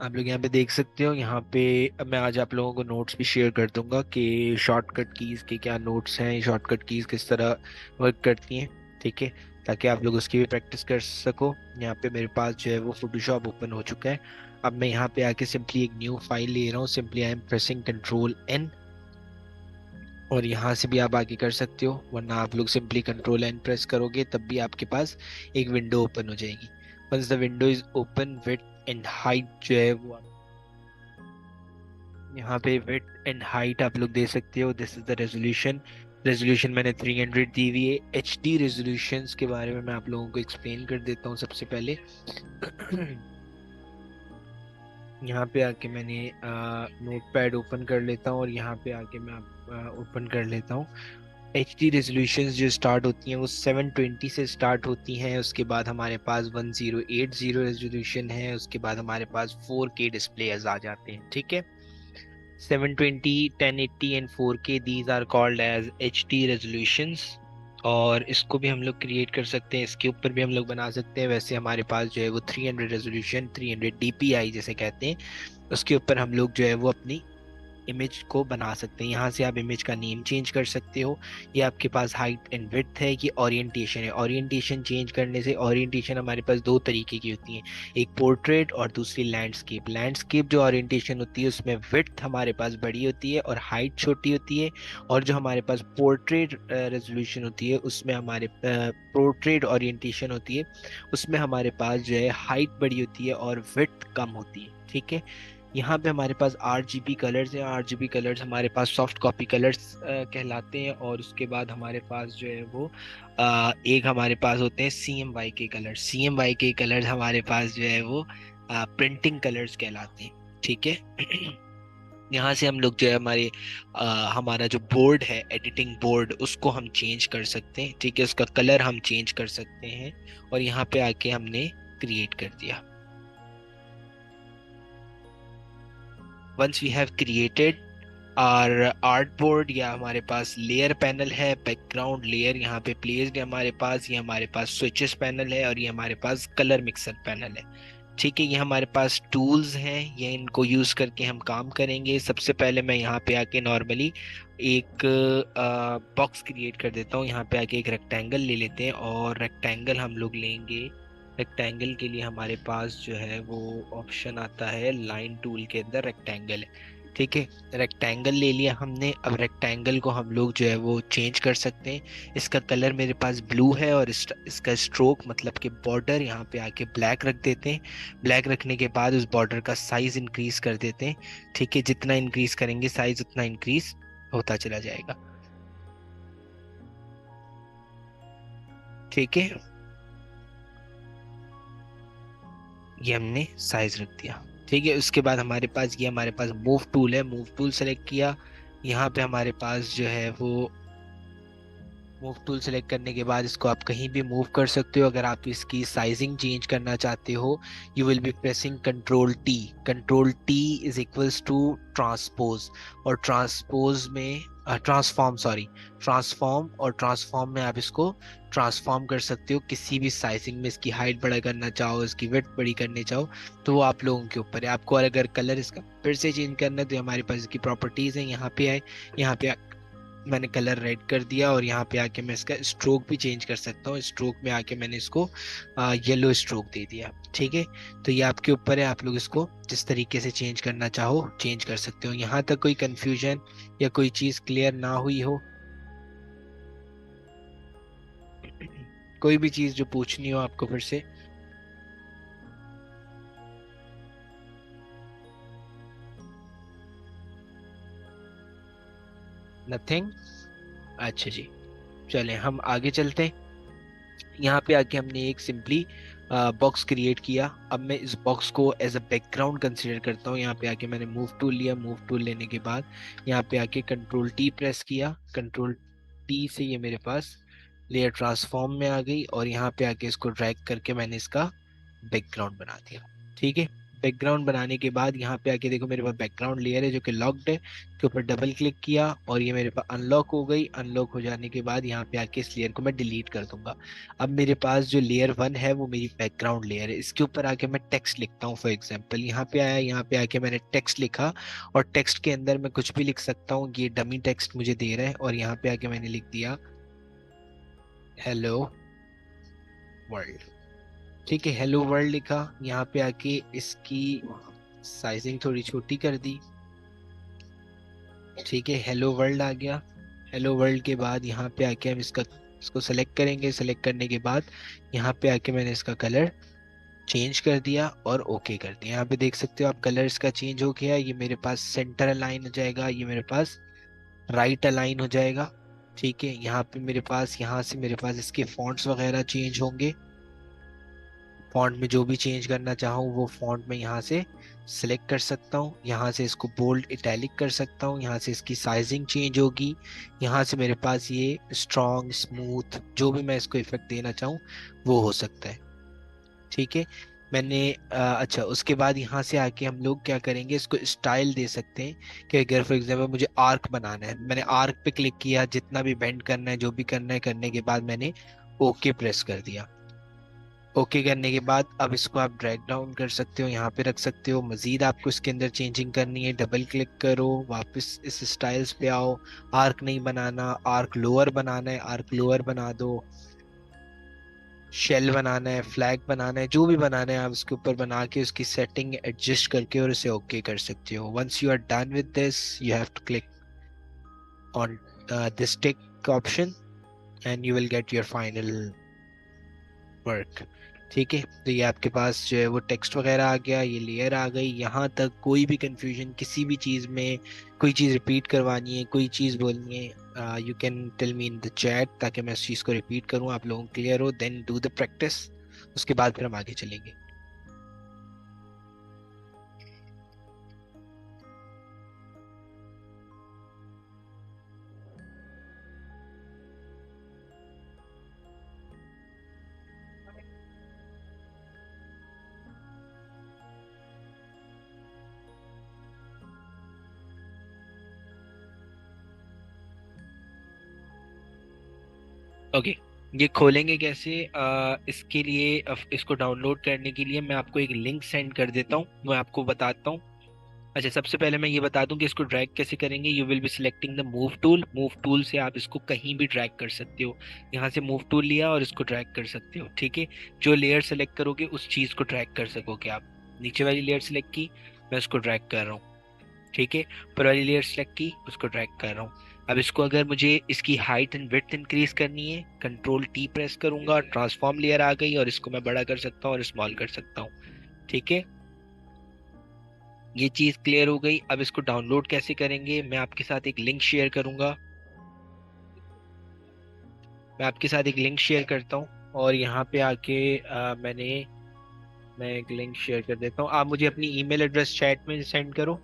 आप लोग यहाँ पे देख सकते हो। यहाँ पे अब मैं आज आप लोगों को नोट्स भी शेयर कर दूंगा कि शॉर्टकट कीज के क्या नोट्स हैं, शॉर्टकट कीज किस तरह वर्क करती हैं। ठीक है, ताकि आप लोग उसकी भी प्रैक्टिस कर सको। यहाँ पे मेरे पास जो है वो फोटोशॉप ओपन हो चुका है। अब मैं यहाँ पे आके सिंपली एक न्यू फाइल ले रहा हूँ। Simply I am pressing control N। और यहाँ से भी आप आगे कर सकते हो, वरना आप लोग सिंपली कंट्रोल N प्रेस करोगे तब भी आपके पास एक विंडो ओपन हो जाएगी। Once the window is open, width and height जो है वो यहाँ पे विड्थ एंड हाइट आप लोग दे सकते हो। This is the resolution. Resolution मैंने 300 दी हुई है। HD रेजोल्यूशंस के बारे में मैं आप लोगों को एक्सप्लेन कर देता हूँ सबसे पहले। यहाँ पे आके मैंने नोटपैड ओपन कर लेता हूँ और यहाँ पे आके मैं ओपन कर लेता हूँ। HD रेजोल्यूशंस जो स्टार्ट होती हैं वो 720 से स्टार्ट होती हैं। उसके बाद हमारे पास 1080 रेजोल्यूशन है। उसके बाद हमारे पास 4K डिस्प्लेस आ जाते हैं। ठीक है, 720, 1080 and 4K, these are called as HD resolutions. और इसको भी हम लोग क्रिएट कर सकते हैं, इसके ऊपर भी हम लोग बना सकते हैं। वैसे हमारे पास जो है वो 300 रेजोल्यूशन, 300 DPI जिसे कहते हैं, उसके ऊपर हम लोग जो है वो अपनी इमेज को बना सकते हैं। यहाँ से आप इमेज का नेम चेंज कर सकते हो। ये आपके पास हाइट एंड विड्थ है, कि ओरिएंटेशन है। ओरिएंटेशन चेंज करने से, ओरिएंटेशन हमारे पास दो तरीके की होती है, एक पोर्ट्रेट और दूसरी लैंडस्केप। लैंडस्केप जो ओरिएंटेशन होती है उसमें विड्थ हमारे पास बड़ी होती है और हाइट छोटी होती है। और जो हमारे पास पोर्ट्रेट रेजोल्यूशन होती है उसमें हमारे पोर्ट्रेट ओरिएंटेशन होती है, उसमें हमारे पास जो है हाइट बड़ी होती है और विड्थ कम होती है। ठीक है, यहाँ पे हमारे पास RGB कलर्स हैं। RGB कलर्स हमारे पास सॉफ्ट कॉपी कलर्स कहलाते हैं। और उसके बाद हमारे पास जो है वो एक हमारे पास होते हैं CMYK कलर। CMYK कलर्स हमारे पास जो है वो प्रिंटिंग कलर्स कहलाते हैं। ठीक है। यहाँ से हम लोग जो है हमारा जो बोर्ड है, एडिटिंग बोर्ड, उसको हम चेंज कर सकते हैं। ठीक है, उसका कलर हम चेंज कर सकते हैं। और यहाँ पे आके हमने क्रिएट कर दिया। वंस वी हैव क्रिएटेड और आर्ट बोर्ड, या हमारे पास लेयर पैनल है, बैकग्राउंड लेयर यहाँ पे प्लेस्ड है हमारे पास। ये हमारे पास स्विचेस पैनल है और ये हमारे पास कलर मिक्सर पैनल है। ठीक है, ये हमारे पास टूल्स हैं, ये इनको यूज करके हम काम करेंगे। सबसे पहले मैं यहाँ पे आके नॉर्मली एक बॉक्स क्रिएट कर देता हूँ। यहाँ पे आके एक रेक्टेंगल ले लेते हैं और रेक्टेंगल हम लोग लेंगे। रेक्टेंगल के लिए हमारे पास जो है वो ऑप्शन आता है लाइन टूल के अंदर, रेक्टेंगल है। ठीक है, रेक्टेंगल ले लिया हमने। अब रेक्टेंगल को हम लोग जो है वो चेंज कर सकते हैं। इसका कलर मेरे पास ब्लू है और इसका स्ट्रोक मतलब कि बॉर्डर यहाँ पे आके ब्लैक रख देते हैं। ब्लैक रखने के बाद उस बॉर्डर का साइज इंक्रीज कर देते हैं। ठीक है, जितना इंक्रीज करेंगे साइज उतना इंक्रीज होता चला जाएगा। ठीक है, ये हमने साइज रख दिया। ठीक है, उसके बाद हमारे पास मूव टूल है। मूव टूल सेलेक्ट किया। यहाँ पे हमारे पास जो है वो मूव टूल सेलेक्ट करने के बाद इसको आप कहीं भी मूव कर सकते हो। अगर आप इसकी साइजिंग चेंज करना चाहते हो, you will be pressing control T। Control T is equals to transpose. और ट्रांसपोज में ट्रांसफॉर्म, सॉरी, ट्रांसफॉर्म। और ट्रांसफॉर्म में आप इसको ट्रांसफॉर्म कर सकते हो किसी भी साइजिंग में। इसकी हाइट बड़ा करना चाहो, इसकी विड्थ बड़ी करनी चाहो, तो वो आप लोगों के ऊपर है। आपको अगर कलर इसका फिर से चेंज करना है तो हमारे पास इसकी प्रॉपर्टीज है। यहाँ पे आए, यहाँ पे मैंने कलर रेड कर दिया और यहाँ पे आके मैं इसका स्ट्रोक भी चेंज कर सकता हूँ। स्ट्रोक में आके मैंने इसको येलो स्ट्रोक दे दिया। ठीक है, तो ये आपके ऊपर है, आप लोग इसको जिस तरीके से चेंज करना चाहो चेंज कर सकते हो। यहाँ तक कोई कंफ्यूजन या कोई चीज़ क्लियर ना हुई हो, कोई भी चीज़ जो पूछनी हो आपको फिर से। नथिंग। अच्छा जी, चलें हम आगे चलते हैं। यहाँ पे आके हमने एक सिंपली बॉक्स क्रिएट किया। अब मैं इस बॉक्स को एज अ बैकग्राउंड कंसीडर करता हूँ। यहाँ पे आके मैंने मूव टूल लिया। मूव टूल लेने के बाद यहाँ पे आके कंट्रोल T प्रेस किया। कंट्रोल T से ये मेरे पास लेयर ट्रांसफॉर्म में आ गई और यहाँ पे आके इसको ड्रैग करके मैंने इसका बैकग्राउंड बना दिया। ठीक है, बैकग्राउंड बनाने के बाद यहाँ पे आके देखो मेरे पास बैकग्राउंड लेयर है जो कि लॉक्ड है, के ऊपर डबल क्लिक किया और ये मेरे पास अनलॉक हो गई। अनलॉक हो जाने के बाद यहाँ पे आके इस लेयर को मैं डिलीट कर दूंगा। अब मेरे पास जो लेयर 1 है वो मेरी बैकग्राउंड लेयर है, इसके ऊपर आके मैं टेक्स्ट लिखता हूँ। फॉर एग्जाम्पल यहाँ पे आया, यहाँ पे आके मैंने टेक्स्ट लिखा और टेक्स्ट के अंदर मैं कुछ भी लिख सकता हूँ, ये डमी टेक्स्ट मुझे दे रहा है। और यहाँ पे आके मैंने लिख दिया हेलो वर्ल्ड। ठीक है, हेलो वर्ल्ड लिखा। यहाँ पे आके इसकी साइजिंग थोड़ी छोटी कर दी। ठीक है, हेलो वर्ल्ड आ गया। हेलो वर्ल्ड के बाद यहाँ पे आके हम इसको सेलेक्ट करेंगे। सेलेक्ट करने के बाद यहाँ पे आके मैंने इसका कलर चेंज कर दिया और ओके कर दिया। यहाँ पे देख सकते हो आप, कलर इसका चेंज हो गया। ये मेरे पास सेंटर अलाइन हो जाएगा, ये मेरे पास राइट अलाइन हो जाएगा। ठीक है, यहाँ पे मेरे पास, यहाँ से मेरे पास इसके फॉन्ट्स वगैरह चेंज होंगे। फॉन्ट में जो भी चेंज करना चाहूँ वो फॉन्ट में यहाँ से सिलेक्ट कर सकता हूँ। यहाँ से इसको बोल्ड इटैलिक कर सकता हूँ। यहाँ से इसकी साइजिंग चेंज होगी। यहाँ से मेरे पास ये स्ट्रॉन्ग, स्मूथ, जो भी मैं इसको इफेक्ट देना चाहूँ वो हो सकता है। ठीक है, मैंने अच्छा, उसके बाद यहाँ से आके हम लोग क्या करेंगे, इसको स्टाइल दे सकते हैं कि अगर फॉर एग्जाम्पल मुझे आर्क बनाना है, मैंने आर्क पे क्लिक किया, जितना भी बेंड करना है, जो भी करना है, करने के बाद मैंने ओके प्रेस कर दिया। ओके करने के बाद अब इसको आप ड्रैग डाउन कर सकते हो, यहाँ पे रख सकते हो। मजीद आपको इसके अंदर चेंजिंग करनी है, डबल क्लिक करो, वापस इस स्टाइल्स पे आओ। आर्क नहीं बनाना, आर्क लोअर बनाना है, आर्क लोअर बना दो। शेल बनाना है, फ्लैग बनाना है, जो भी बनाना है आप उसके ऊपर बना के उसकी सेटिंग एडजस्ट करके और इसे ओके कर सकते हो। Once you are done with this, you have to click on this tick option and you will get your final work. ठीक है, तो ये आपके पास जो है वो टेक्स्ट वगैरह आ गया, ये लेयर आ गई। यहाँ तक कोई भी कंफ्यूजन किसी भी चीज़ में, कोई चीज़ रिपीट करवानी है, कोई चीज़ बोलनी है, you can tell me in the chat, ताकि मैं उस चीज़ को रिपीट करूँ, आप लोगों को क्लियर हो। देन डू द प्रैक्टिस, उसके बाद फिर हम आगे चलेंगे। ओके, ये खोलेंगे कैसे? इसके लिए इसको डाउनलोड करने के लिए मैं आपको एक लिंक सेंड कर देता हूँ, मैं आपको बताता हूँ। अच्छा, सबसे पहले मैं ये बता दूं कि इसको ड्रैग कैसे करेंगे। You will be selecting the move tool. Move tool से आप इसको कहीं भी ड्रैग कर सकते हो। यहाँ से मूव टूल लिया और इसको ड्रैग कर सकते हो। ठीक है, जो लेयर सेलेक्ट करोगे उस चीज को ड्रैग कर सकोगे आप। नीचे वाली लेयर सेलेक्ट की, मैं उसको ड्रैग कर रहा हूँ। ठीक है, ऊपर वाली लेयर सेलेक्ट की, उसको ड्रैग कर रहा हूँ। अब इसको अगर मुझे इसकी हाइट एंड विड्थ इंक्रीज करनी है, कंट्रोल टी प्रेस करूंगा, ट्रांसफॉर्म लेयर आ गई और इसको मैं बड़ा कर सकता हूँ और स्मॉल कर सकता हूँ। ठीक है, ये चीज क्लियर हो गई। अब इसको डाउनलोड कैसे करेंगे, मैं आपके साथ एक लिंक शेयर करूंगा। मैं आपके साथ एक लिंक शेयर करता हूँ और यहाँ पे आके मैं एक लिंक शेयर कर देता हूँ। आप मुझे अपनी ईमेल एड्रेस चैट में सेंड करो।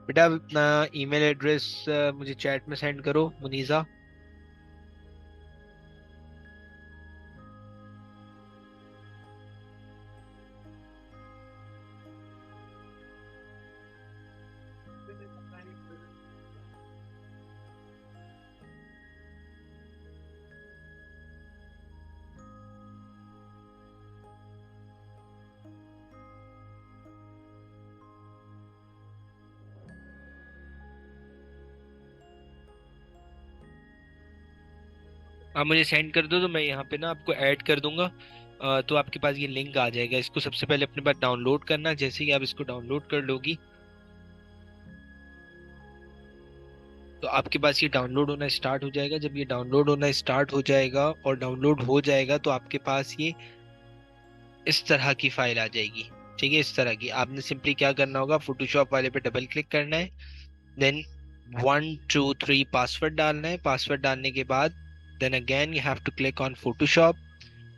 बेटा अपना ईमेल एड्रेस मुझे चैट में सेंड करो, मुनीजा। आप मुझे सेंड कर दो तो मैं यहाँ पे ना आपको ऐड कर दूंगा। तो आपके पास ये लिंक आ जाएगा। इसको सबसे पहले अपने पास डाउनलोड करना। जैसे ही आप इसको डाउनलोड कर लोगी तो आपके पास ये डाउनलोड होना स्टार्ट हो जाएगा। जब ये डाउनलोड होना स्टार्ट हो जाएगा और डाउनलोड हो जाएगा तो आपके पास ये इस तरह की फाइल आ जाएगी। ठीक है, इस तरह की। आपने सिंपली क्या करना होगा, फोटोशॉप वाले पे डबल क्लिक करना है। देन 1 2 3 पासवर्ड डालना है। पासवर्ड डालने के बाद then again you have to click on Photoshop.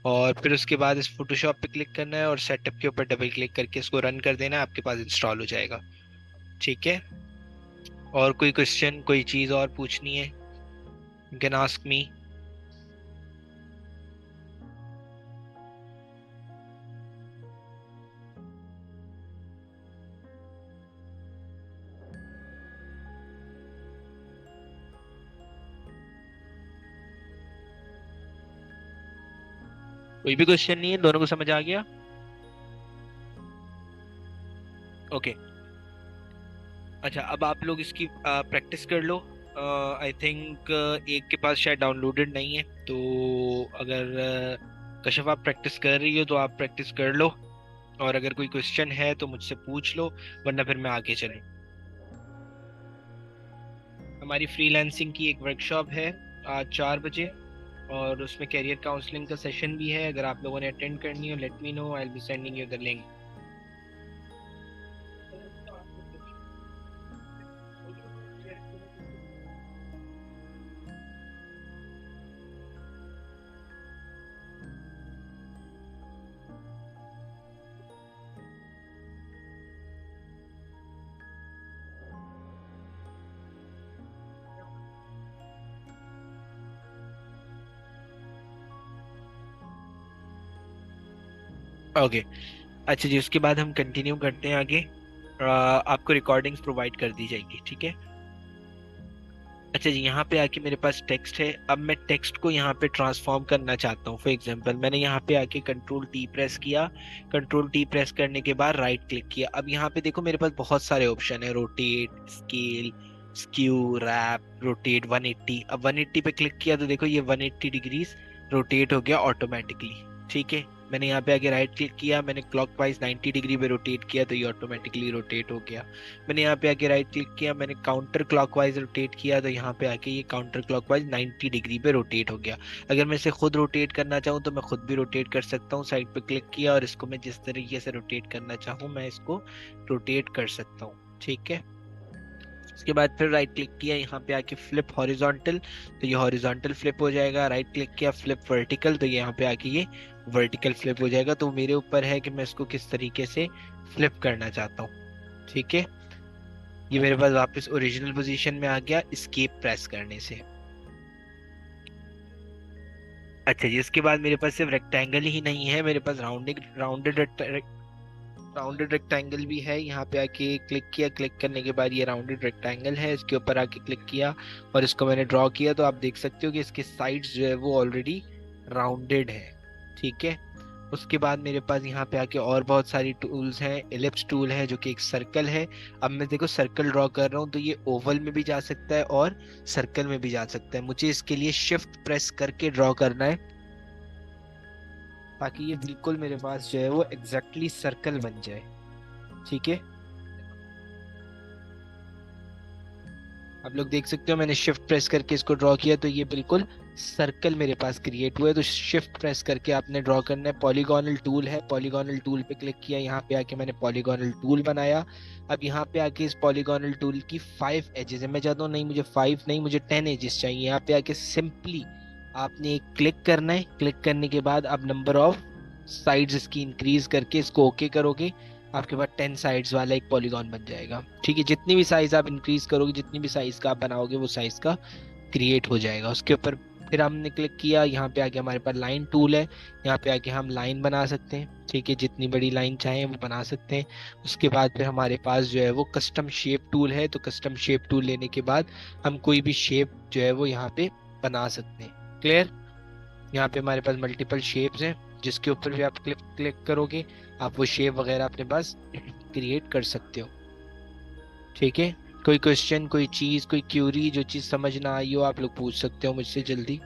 और फिर उसके बाद इस फोटोशॉप पे क्लिक करना है और सेटअप के ऊपर डबल क्लिक करके इसको रन कर देना है, आपके पास इंस्टॉल हो जाएगा। ठीक है। और कोई क्वेश्चन, कोई चीज़ और पूछनी है, यू कैन आस्क मी। कोई भी क्वेश्चन नहीं है, दोनों को समझ आ गया? ओके। अच्छा, अब आप लोग इसकी प्रैक्टिस कर लो। आई थिंक एक के पास शायद डाउनलोडेड नहीं है, तो अगर कशिफ आप प्रैक्टिस कर रही हो तो आप प्रैक्टिस कर लो, और अगर कोई क्वेश्चन है तो मुझसे पूछ लो, वरना फिर मैं आगे चलूँ। हमारी फ्रीलांसिंग की एक वर्कशॉप है आज 4 बजे, और उसमें कैरियर काउंसलिंग का सेशन भी है। अगर आप लोगों ने अटेंड करनी हो, let me know, I will be sending you the link. Okay. अच्छा जी, उसके बाद हम कंटिन्यू करते हैं आगे। आपको रिकॉर्डिंग्स प्रोवाइड कर दी जाएगी, ठीक है। अच्छा जी, यहाँ पे आके मेरे पास टेक्स्ट है। अब मैं टेक्स्ट को यहाँ पे ट्रांसफॉर्म करना चाहता हूँ। फॉर एग्जांपल मैंने यहाँ पे आके कंट्रोल टी प्रेस किया। कंट्रोल टी प्रेस करने के बाद राइट क्लिक किया। अब यहाँ पे देखो मेरे पास बहुत सारे ऑप्शन है, rotate, scale, skew, warp, rotate 180। अब 180 पे क्लिक किया तो देखो ये 180 डिग्रीज रोटेट हो गया ऑटोमेटिकली। ठीक है। मैंने यहाँ पे आके राइट क्लिक किया, मैंने क्लॉकवाइज 90 डिग्री पे रोटेट किया तो ये ऑटोमेटिकली रोटेट हो गया। मैंने यहाँ पे आके राइट क्लिक किया, मैंने काउंटर क्लॉकवाइज रोटेट किया तो यहाँ पे आके ये काउंटर क्लॉकवाइज 90 डिग्री पे रोटेट हो गया। अगर मैं इसे खुद रोटेट करना चाहूँ तो मैं खुद भी रोटेट कर सकता हूँ। साइड पे क्लिक किया और इसको मैं जिस तरीके से रोटेट करना चाहूँ मैं इसको रोटेट कर सकता हूँ। ठीक है। उसके बाद फिर राइट क्लिक किया, यहाँ पे आके फ्लिप हॉरिजॉन्टल, तो ये हॉरिजॉन्टल फ्लिप हो जाएगा। राइट क्लिक किया, फ्लिप वर्टिकल, तो यहाँ पे आके ये वर्टिकल फ्लिप हो जाएगा। तो मेरे ऊपर है कि मैं इसको किस तरीके से फ्लिप करना चाहता हूँ। ठीक है। ये मेरे पास वापस ओरिजिनल पोजीशन में आ गया एस्केप प्रेस करने से। अच्छा जी, इसके बाद मेरे पास सिर्फ रेक्टेंगल ही नहीं है, मेरे पास राउंडेड रेक्टेंगल भी है। यहाँ पे आके क्लिक किया, क्लिक करने के बाद ये राउंडेड रेक्टेंगल है, इसके ऊपर आके क्लिक किया और इसको मैंने ड्रॉ किया, तो आप देख सकते हो कि इसके साइड्स जो है वो ऑलरेडी राउंडेड है। ठीक है। उसके बाद मेरे पास यहाँ पे आके और बहुत सारी टूल्स हैं। एलिप्स टूल है जो कि एक सर्कल है। अब मैं देखो सर्कल ड्रॉ कर रहा हूँ तो ये ओवल में भी जा सकता है और सर्कल में भी जा सकता है। मुझे इसके लिए शिफ्ट प्रेस करके ड्रॉ करना है ताकि ये बिल्कुल मेरे पास जो है वो एग्जैक्टली सर्कल बन जाए। ठीक है। आप लोग देख सकते हो मैंने शिफ्ट प्रेस करके इसको ड्रॉ किया तो ये बिल्कुल सर्कल मेरे पास क्रिएट हुआ है। तो शिफ्ट प्रेस करके आपने ड्रॉ करना है। पॉलीगोनल टूल है, पॉलीगोनल टूल पे क्लिक किया, यहाँ पे आके मैंने पॉलीगोनल टूल बनाया। अब यहाँ पे आके इस पॉलीगोनल टूल की 5 एजेस है। मैं चाहता हूँ नहीं मुझे 5 नहीं, मुझे 10 एजेस चाहिए। यहाँ पे आके सिंपली आपने एक क्लिक करना है। क्लिक करने के बाद आप नंबर ऑफ साइड्स इसकी इंक्रीज करके इसको ओके करोगे, आपके पास 10 साइड्स वाला एक पॉलीगॉन बन जाएगा। ठीक है। जितनी भी साइज आप इंक्रीज करोगे, जितनी भी साइज का आप बनाओगे, वो साइज का क्रिएट हो जाएगा। उसके ऊपर फिर हमने क्लिक किया, यहाँ पे आके हमारे पास लाइन टूल है, यहाँ पे आके हम लाइन बना सकते हैं। ठीक है। जितनी बड़ी लाइन चाहें वो बना सकते हैं। उसके बाद फिर हमारे पास जो है वो कस्टम शेप टूल है, तो कस्टम शेप टूल लेने के बाद हम कोई भी शेप जो है वो यहाँ पे बना सकते हैं। क्लियर। यहाँ पे हमारे पास मल्टीपल शेप्स हैं, जिसके ऊपर भी आप क्लिक क्लिक करोगे आप वो शेप वगैरह अपने पास क्रिएट कर सकते हो। ठीक है। कोई क्वेश्चन, कोई चीज, कोई क्यूरी, जो चीज समझ ना आई हो आप लोग पूछ सकते हो मुझसे जल्दी।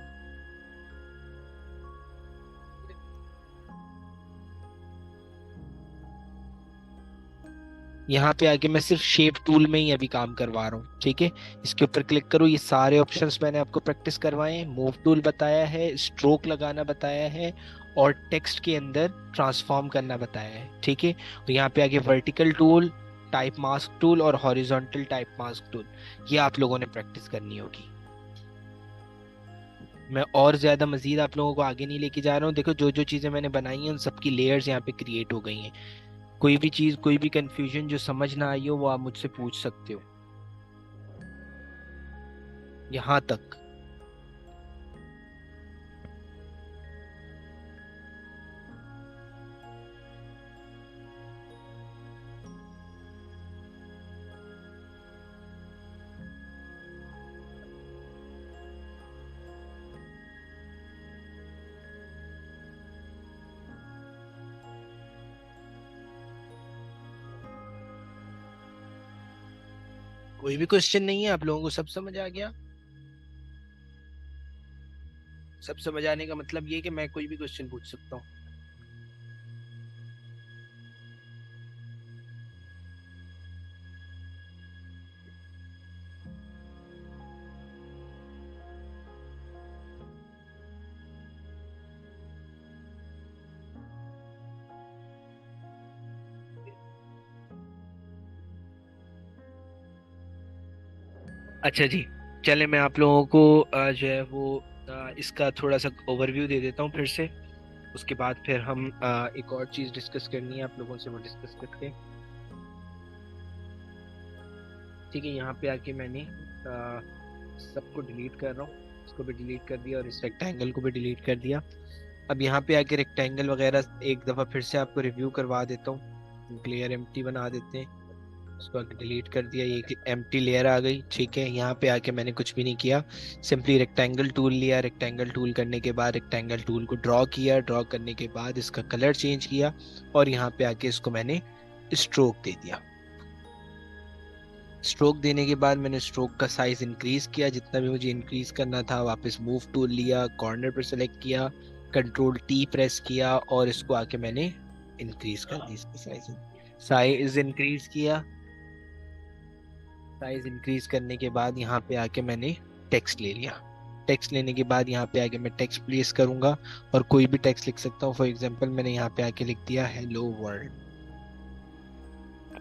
यहाँ पे आके मैं सिर्फ शेप टूल में ही अभी काम करवा रहा हूँ। ठीक है। इसके ऊपर क्लिक करो, ये सारे ऑप्शंस मैंने आपको प्रैक्टिस करवाए हैं। मूव टूल बताया है, स्ट्रोक लगाना बताया है, और टेक्स्ट के अंदर ट्रांसफॉर्म करना बताया है। ठीक है। और यहाँ पे आगे vertical tool, type mask tool और हॉरिजॉन्टल टाइप मास्क टूल, ये आप लोगों ने प्रैक्टिस करनी होगी। मैं और ज्यादा मजीद आप लोगों को आगे नहीं लेके जा रहा हूँ। देखो जो जो चीजें मैंने बनाई हैं उन सबकी लेयर्स यहाँ पे क्रिएट हो गई हैं। कोई भी चीज, कोई भी कंफ्यूजन जो समझ ना आई हो वो आप मुझसे पूछ सकते हो यहाँ तक। कोई भी क्वेश्चन नहीं है? आप लोगों को सब समझ आ गया? सब समझ आने का मतलब ये कि मैं कोई भी क्वेश्चन पूछ सकता हूँ। अच्छा जी, चले मैं आप लोगों को जो है वो इसका थोड़ा सा ओवरव्यू दे देता हूँ फिर से। उसके बाद फिर हम एक और चीज़ डिस्कस करनी है आप लोगों से, वो डिस्कस करते हैं। ठीक है, यहाँ पे आके मैंने सबको डिलीट कर रहा हूँ। इसको भी डिलीट कर दिया और इस रेक्टेंगल को भी डिलीट कर दिया। अब यहाँ पे आके रेक्टेंगल वगैरह एक दफ़ा फिर से आपको रिव्यू करवा देता हूँ। लेयर एम्प्टी बना देते हैं। उसको आगे डिलीट कर दिया, ये एम्प्टी लेयर आ गई। ठीक है, यहाँ पे आके मैंने कुछ भी नहीं किया, सिंपली रेक्टेंगल टूल लिया। रेक्टेंगल टूल करने के बाद रेक्टेंगल टूल को ड्रॉ किया। ड्रॉ करने के बाद इसका कलर चेंज किया और यहाँ पे आके इसको मैंने स्ट्रोक दे दिया। स्ट्रोक देने के बाद मैंने स्ट्रोक का साइज इंक्रीज किया जितना भी मुझे इंक्रीज करना था। वापस मूव टूल लिया, कॉर्नर पर सेलेक्ट किया, कंट्रोल टी प्रेस किया और इसको आके मैंने इंक्रीज कर दी। इसका साइज इंक्रीज किया। साइज इंक्रीज करने के बाद यहाँ पे आके मैंने टेक्स्ट ले लिया। टेक्स्ट लेने के बाद यहाँ पे आके मैं टेक्स्ट प्लेस करूंगा और कोई भी टेक्स्ट लिख सकता हूँ। फॉर एग्जांपल मैंने यहाँ पे आके लिख दिया हेलो वर्ल्ड।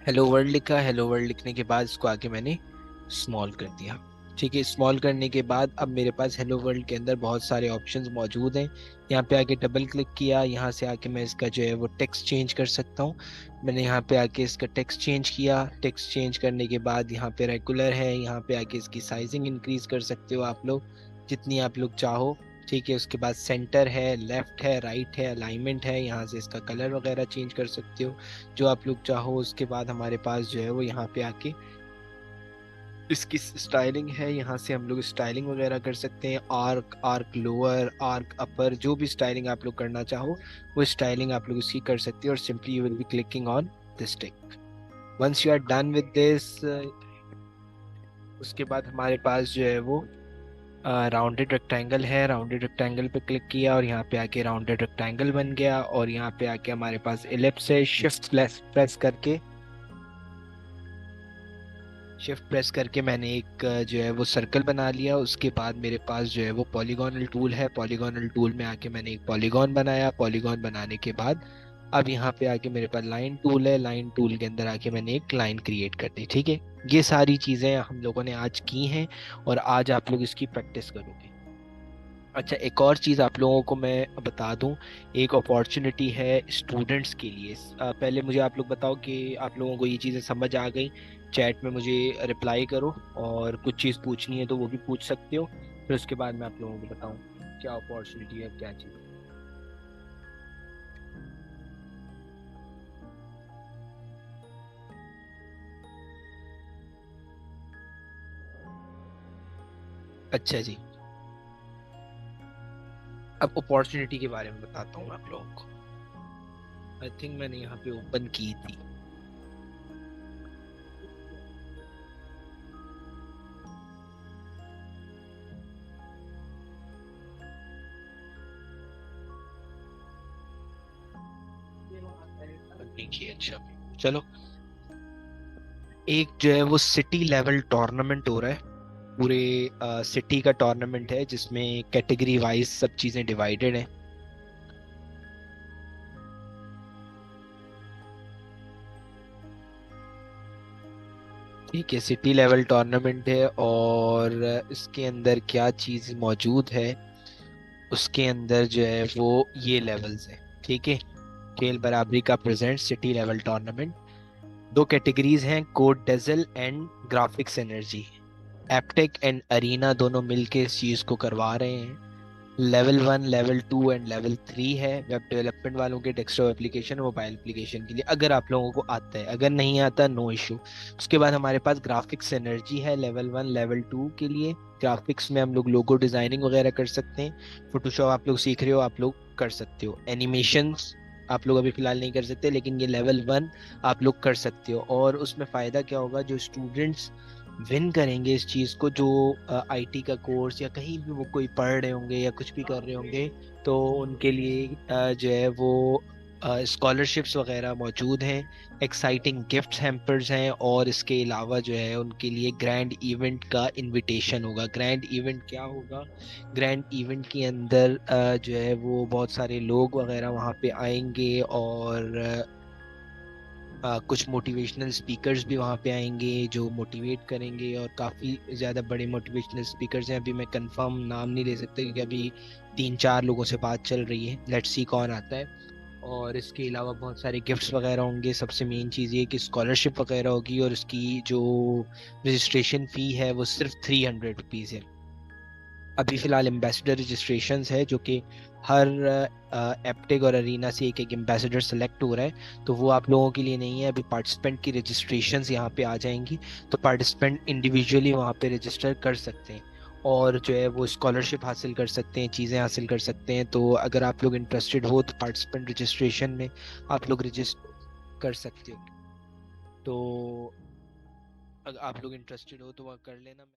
हेलो वर्ल्ड लिखा। हेलो वर्ल्ड लिखने के बाद इसको आके मैंने स्मॉल कर दिया। ठीक है, स्मॉल करने के बाद अब मेरे पास हेलो वर्ल्ड के अंदर बहुत सारे ऑप्शंस मौजूद हैं। यहाँ पे आके डबल क्लिक किया, यहाँ से आके मैं इसका जो है वो टेक्स्ट चेंज कर सकता हूँ। मैंने यहाँ पे आके इसका टेक्स्ट चेंज किया। टेक्स्ट चेंज करने के बाद यहाँ पे रेगुलर है, यहाँ पे आके इसकी साइजिंग इंक्रीज कर सकते हो आप लोग जितनी आप लोग चाहो। ठीक है, उसके बाद सेंटर है, लेफ्ट है, राइट है, अलाइनमेंट है, यहाँ से इसका कलर वगैरह चेंज कर सकते हो जो आप लोग चाहो। उसके बाद हमारे पास जो है वो यहाँ पे आके इसकी स्टाइलिंग है, यहाँ से हम लोग स्टाइलिंग वगैरह कर सकते हैं। आर्क, आर्क लोअर, आर्क अपर, जो भी स्टाइलिंग आप लोग करना चाहो वो स्टाइलिंग आप लोग इसकी कर सकते हो। और simply you will be clicking on this tick. Once you are done with this, उसके बाद हमारे पास जो है वो राउंडेड रेक्टेंगल है। राउंडेड रेक्टेंगल पे क्लिक किया और यहाँ पे आके राउंडेड रेक्टेंगल बन गया। और यहाँ पे आके हमारे पास इलिप्स है। शिफ्ट प्रेस करके मैंने एक जो है वो सर्कल बना लिया। उसके बाद मेरे पास जो है वो पॉलीगोनल टूल है। पॉलीगोनल टूल में आके मैंने एक पॉलीगॉन बनाया। पॉलीगॉन बनाने के बाद अब यहाँ पे आके मेरे पास लाइन टूल है। लाइन टूल के अंदर आके मैंने एक लाइन क्रिएट कर दी। ठीक है, ये सारी चीज़ें हम लोगों ने आज की हैं और आज आप लोग इसकी प्रैक्टिस करोगे। अच्छा, एक और चीज़ आप लोगों को मैं बता दूं, एक अपॉर्चुनिटी है स्टूडेंट्स के लिए। पहले मुझे आप लोग बताओ कि आप लोगों को ये चीज़ें समझ आ गई। चैट में मुझे रिप्लाई करो और कुछ चीज़ पूछनी है तो वो भी पूछ सकते हो। फिर उसके बाद मैं आप लोगों को बताऊं क्या अपॉर्चुनिटी है, क्या चीज़। अच्छा जी, अब अपॉर्चुनिटी के बारे में बताता हूँ आप लोगों को। आई थिंक मैंने यहाँ पे ओपन की थी। देखिए, अच्छा चलो, एक जो है वो सिटी लेवल टूर्नामेंट हो रहा है। पूरे सिटी का टूर्नामेंट है जिसमें कैटेगरी वाइज सब चीजें डिवाइडेड हैं। ठीक है, सिटी लेवल टूर्नामेंट है और इसके अंदर क्या चीज मौजूद है। उसके अंदर जो है वो ये लेवल्स हैं, ठीक है। खेल बराबरी का प्रेजेंट सिटी लेवल टूर्नामेंट। दो कैटेगरीज हैं, code dazzle and graphics energy. Aptech and Arena दोनों मिलके इस चीज को करवा रहे हैं। लेवल 1, लेवल 2 एंड लेवल 3 है वेब डेवलपमेंट वालों के डेस्कटॉप एप्लीकेशन, मोबाइल एप्लीकेशन के लिए, अगर आप लोगों को आता है। अगर नहीं आता, नो इशू। उसके बाद हमारे पास ग्राफिक्स एनर्जी है लेवल 1, लेवल 2 के लिए। ग्राफिक्स में हम लोग लोगो डिजाइनिंग वगैरह कर सकते हैं। फोटोशॉप आप लोग सीख रहे हो, आप लोग कर सकते हो। एनिमेशंस आप लोग अभी फिलहाल नहीं कर सकते, लेकिन ये लेवल 1 आप लोग कर सकते हो। और उसमें फ़ायदा क्या होगा, जो स्टूडेंट्स विन करेंगे इस चीज़ को, जो आईटी का कोर्स या कहीं भी वो कोई पढ़ रहे होंगे या कुछ भी कर रहे होंगे, तो उनके लिए जो है वो स्कॉलरशिप्स वगैरह मौजूद हैं। एक्साइटिंग गिफ्ट्स हैम्पर्स हैं, और इसके अलावा जो है उनके लिए ग्रैंड इवेंट का इनविटेशन होगा। ग्रैंड इवेंट क्या होगा, ग्रैंड इवेंट के अंदर जो है वो बहुत सारे लोग वगैरह वहाँ पे आएंगे, और कुछ मोटिवेशनल स्पीकर्स भी वहाँ पे आएंगे जो मोटिवेट करेंगे। और काफ़ी ज़्यादा बड़े मोटिवेशनल स्पीकर्स हैं, अभी मैं कंफर्म नाम नहीं ले सकता क्योंकि अभी 3-4 लोगों से बात चल रही है, लेट्स सी कौन आता है। और इसके अलावा बहुत सारे गिफ्ट्स वगैरह होंगे। सबसे मेन चीज़ ये कि स्कॉलरशिप वगैरह होगी, और उसकी जो रजिस्ट्रेशन फ़ी है वो सिर्फ ₹300 है। अभी फिलहाल एम्बेसडर रजिस्ट्रेशंस है, जो कि हर एप्टेक और अरीना से एक एक एम्बेसडर सेलेक्ट हो रहा है, तो वो आप लोगों के लिए नहीं है। अभी पार्टिसिपेंट की रजिस्ट्रेशंस यहाँ पे आ जाएंगी, तो पार्टिसिपेंट इंडिविजुअली वहाँ पे रजिस्टर कर सकते हैं, और जो है वो स्कॉलरशिप हासिल कर सकते हैं, चीज़ें हासिल कर सकते हैं। तो अगर आप लोग इंटरेस्टेड हो तो पार्टिसिपेंट रजिस्ट्रेशन में आप लोग रजिस्टर कर सकते हो। तो अगर आप लोग इंटरेस्टेड हो तो वह कर लेना।